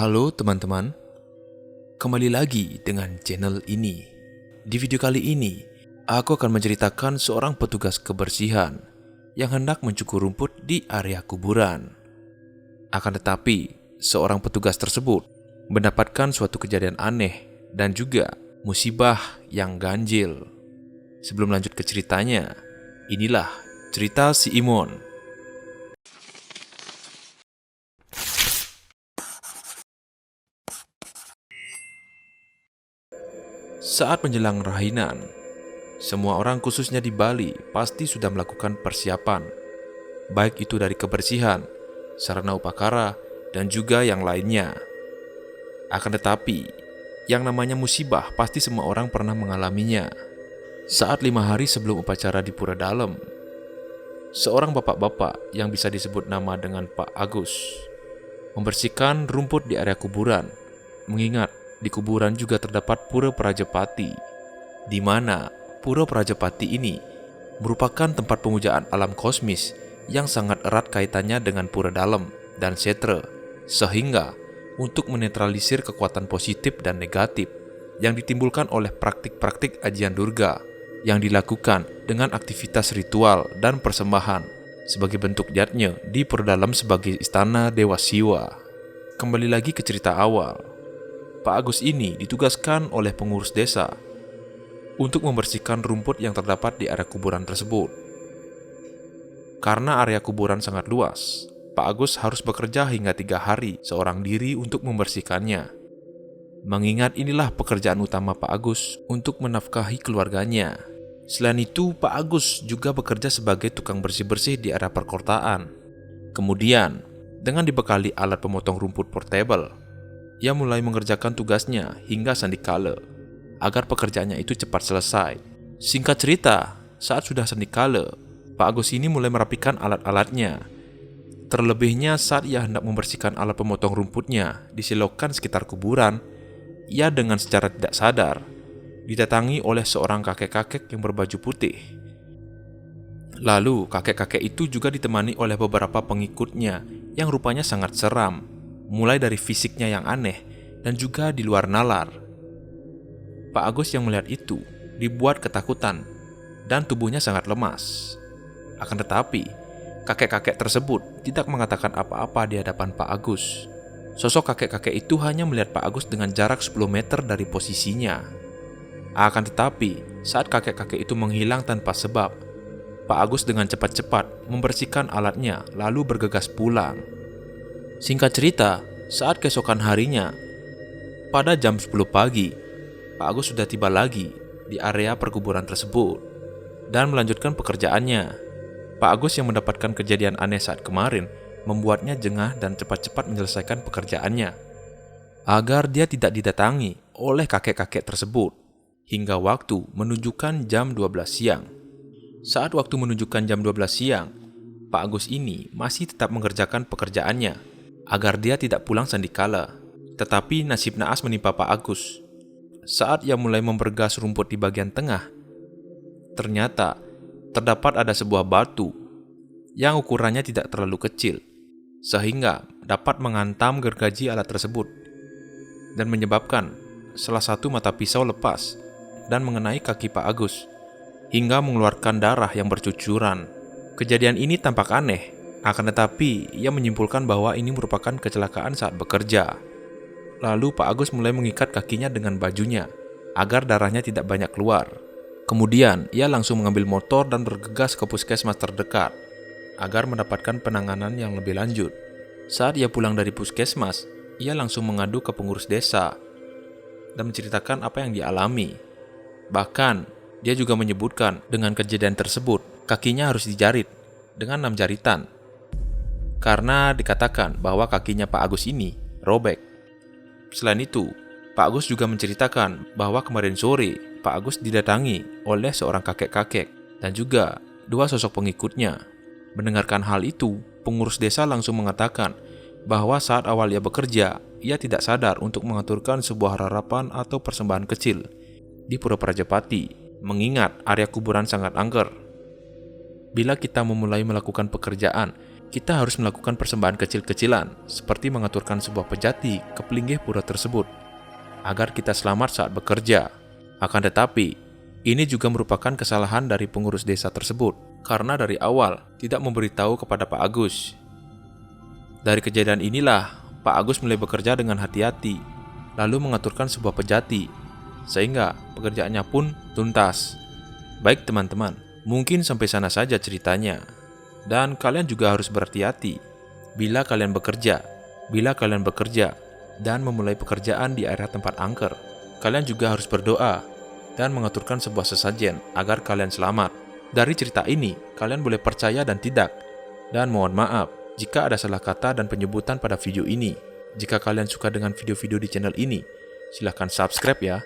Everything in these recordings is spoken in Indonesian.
Halo teman-teman, kembali lagi dengan channel ini. Di video kali ini, aku akan menceritakan seorang petugas kebersihan yang hendak mencukur rumput di area kuburan. Akan tetapi, seorang petugas tersebut mendapatkan suatu kejadian aneh dan juga musibah yang ganjil. Sebelum lanjut ke ceritanya, inilah cerita si Imon. Saat menjelang rahinan, semua orang khususnya di Bali pasti sudah melakukan persiapan, baik itu dari kebersihan, sarana upakara, dan juga yang lainnya. Akan tetapi, yang namanya musibah pasti semua orang pernah mengalaminya. Saat 5 hari sebelum upacara di Pura Dalem, seorang bapak-bapak yang bisa disebut nama dengan Pak Agus membersihkan rumput di area kuburan, mengingat di kuburan juga terdapat Pura Prajapati, di mana Pura Prajapati ini merupakan tempat pemujaan alam kosmis yang sangat erat kaitannya dengan Pura Dalem dan Setre, sehingga untuk menetralisir kekuatan positif dan negatif yang ditimbulkan oleh praktik-praktik ajian Durga yang dilakukan dengan aktivitas ritual dan persembahan sebagai bentuk jatnya di Pura Dalem sebagai istana Dewa Siwa. Kembali lagi ke cerita awal. Pak Agus ini ditugaskan oleh pengurus desa untuk membersihkan rumput yang terdapat di area kuburan tersebut. Karena area kuburan sangat luas, Pak Agus harus bekerja hingga 3 hari seorang diri untuk membersihkannya. Mengingat inilah pekerjaan utama Pak Agus untuk menafkahi keluarganya. Selain itu, Pak Agus juga bekerja sebagai tukang bersih-bersih di area perkotaan. Kemudian, dengan dibekali alat pemotong rumput portable, ia mulai mengerjakan tugasnya hingga sandikala, agar pekerjaannya itu cepat selesai. Singkat cerita, saat sudah sandikala, Pak Agus ini mulai merapikan alat-alatnya. Terlebihnya saat ia hendak membersihkan alat pemotong rumputnya di selokan sekitar kuburan, ia dengan secara tidak sadar didatangi oleh seorang kakek-kakek yang berbaju putih. Lalu kakek-kakek itu juga ditemani oleh beberapa pengikutnya yang rupanya sangat seram, mulai dari fisiknya yang aneh dan juga di luar nalar. Pak Agus yang melihat itu dibuat ketakutan dan tubuhnya sangat lemas. Akan tetapi, kakek-kakek tersebut tidak mengatakan apa-apa di hadapan Pak Agus. Sosok kakek-kakek itu hanya melihat Pak Agus dengan jarak 10 meter dari posisinya. Akan tetapi, saat kakek-kakek itu menghilang tanpa sebab, Pak Agus dengan cepat-cepat membersihkan alatnya lalu bergegas pulang. Singkat cerita, saat keesokan harinya, pada jam 10 pagi, Pak Agus sudah tiba lagi di area perkuburan tersebut dan melanjutkan pekerjaannya. Pak Agus yang mendapatkan kejadian aneh saat kemarin membuatnya jengah dan cepat-cepat menyelesaikan pekerjaannya agar dia tidak didatangi oleh kakek-kakek tersebut hingga waktu menunjukkan jam 12 siang. Saat waktu menunjukkan jam 12 siang, Pak Agus ini masih tetap mengerjakan pekerjaannya agar dia tidak pulang sandikala. Tetapi nasib naas menimpa Pak Agus. Saat ia mulai membergas rumput di bagian tengah, ternyata terdapat ada sebuah batu yang ukurannya tidak terlalu kecil, sehingga dapat menghantam gergaji alat tersebut dan menyebabkan salah satu mata pisau lepas dan mengenai kaki Pak Agus hingga mengeluarkan darah yang bercucuran. Kejadian ini tampak aneh, akan tetapi ia menyimpulkan bahwa ini merupakan kecelakaan saat bekerja. Lalu Pak Agus mulai mengikat kakinya dengan bajunya agar darahnya tidak banyak keluar. Kemudian ia langsung mengambil motor dan bergegas ke puskesmas terdekat agar mendapatkan penanganan yang lebih lanjut. Saat ia pulang dari puskesmas, ia langsung mengadu ke pengurus desa dan menceritakan apa yang dialami. Bahkan dia juga menyebutkan dengan kejadian tersebut kakinya harus dijarit dengan 6 jaritan karena dikatakan bahwa kakinya Pak Agus ini robek. Selain itu, Pak Agus juga menceritakan bahwa kemarin sore Pak Agus didatangi oleh seorang kakek-kakek dan juga 2 sosok pengikutnya. Mendengarkan hal itu, pengurus desa langsung mengatakan bahwa saat awal ia bekerja, ia tidak sadar untuk mengaturkan sebuah harapan atau persembahan kecil di Pura Prajapati, mengingat area kuburan sangat angker. Bila kita memulai melakukan pekerjaan kita harus melakukan persembahan kecil-kecilan, seperti mengaturkan sebuah pejati ke pelinggih pura tersebut, agar kita selamat saat bekerja. Akan tetapi, ini juga merupakan kesalahan dari pengurus desa tersebut, karena dari awal tidak memberitahu kepada Pak Agus. Dari kejadian inilah, Pak Agus mulai bekerja dengan hati-hati, lalu mengaturkan sebuah pejati, sehingga pekerjaannya pun tuntas. Baik teman-teman, mungkin sampai sana saja ceritanya. Dan kalian juga harus berhati-hati bila kalian bekerja dan memulai pekerjaan di area tempat angker. Kalian juga harus berdoa dan mengaturkan sebuah sesajen agar kalian selamat. Dari cerita ini, kalian boleh percaya dan tidak. Dan mohon maaf jika ada salah kata dan penyebutan pada video ini. Jika kalian suka dengan video-video di channel ini, silahkan subscribe ya.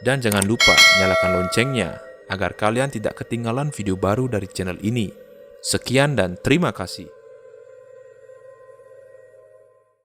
Dan jangan lupa nyalakan loncengnya agar kalian tidak ketinggalan video baru dari channel ini. Sekian dan terima kasih.